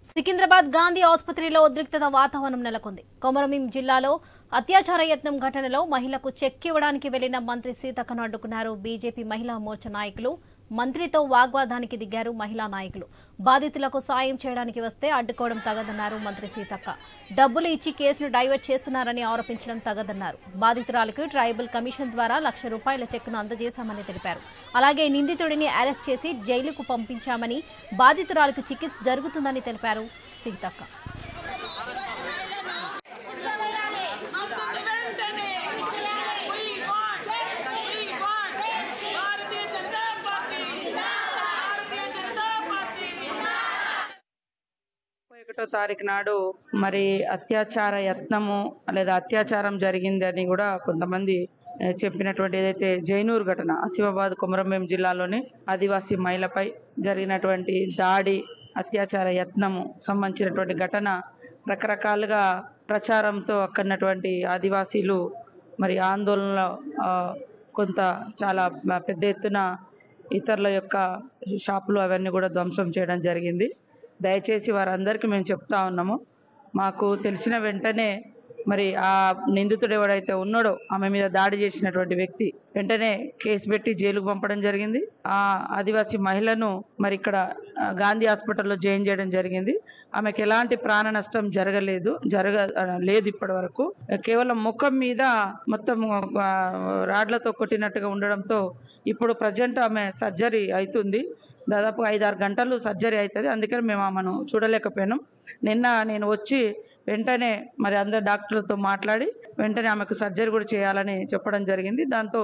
సికింద్రాబాద్ గాంధీ ఆసుపత్రిలో ఉద్రిక్తత వాతావరణం నెలకొంది. కొమరంభీం జిల్లాలో అత్యాచార యత్నం ఘటనలో మహిళకు చెక్ ఇవ్వడానికి వెళ్లిన మంత్రి సీతక్కను అడ్డుకున్నారు బీజేపీ మహిళా మోర్చా నాయకులు. మంత్రితో వాగ్వాదానికి దిగారు మహిళా నాయకులు. బాధితులకు సాయం చేయడానికి వస్తే అడ్డుకోవడం తగదన్నారు మంత్రి సీతక్క. డబ్బులు ఇచ్చి కేసును డైవర్ట్ చేస్తున్నారని ఆరోపించడం తగదన్నారు. బాధితురాలకు ట్రైబల్ కమిషన్ ద్వారా ₹1,00,000 చెక్కును అందజేశామని తెలిపారు. అలాగే నిందితుడిని అరెస్ట్ చేసి జైలుకు పంపించామని, బాధితురాలకు చికిత్స జరుగుతుందని తెలిపారు సీతక్క. తారీఖు నాడు మరి అత్యాచార యత్నము లేదా అత్యాచారం జరిగిందని కూడా కొంతమంది చెప్పినటువంటి ఏదైతే జైనూర్ ఘటన, ఆసిఫాబాద్ కొమరంభీం జిల్లాలోని ఆదివాసీ మహిళపై జరిగినటువంటి దాడి, అత్యాచార యత్నము సంబంధించినటువంటి ఘటన రకరకాలుగా ప్రచారంతో అక్కడున్నటువంటి ఆదివాసీలు మరి ఆందోళనలో కొంత చాలా పెద్ద ఎత్తున ఇతరుల యొక్క షాపులు అవన్నీ కూడా ధ్వంసం చేయడం జరిగింది. దయచేసి వారందరికీ మేము చెప్తా ఉన్నాము, మాకు తెలిసిన వెంటనే మరి ఆ నిందితుడు ఎవడైతే ఉన్నాడో ఆమె మీద దాడి చేసినటువంటి వ్యక్తి వెంటనే కేసు పెట్టి జైలుకు పంపడం జరిగింది. ఆ ఆదివాసీ మహిళను మరి ఇక్కడ గాంధీ హాస్పిటల్లో జాయిన్ చేయడం జరిగింది. ఆమెకు ఎలాంటి ప్రాణ నష్టం జరగలేదు ఇప్పటి వరకు. కేవలం ముఖం మీద మొత్తం రాడ్లతో కొట్టినట్టుగా ఉండడంతో ఇప్పుడు ప్రజెంట్ ఆమె సర్జరీ అవుతుంది. దాదాపు 5-6 గంటలు సర్జరీ అవుతుంది. అందుకని మేము ఆమెను చూడలేకపోయినాం. నిన్న నేను వచ్చి వెంటనే మరి అందరు డాక్టర్లతో మాట్లాడి వెంటనే ఆమెకు సర్జరీ కూడా చేయాలని చెప్పడం జరిగింది. దాంతో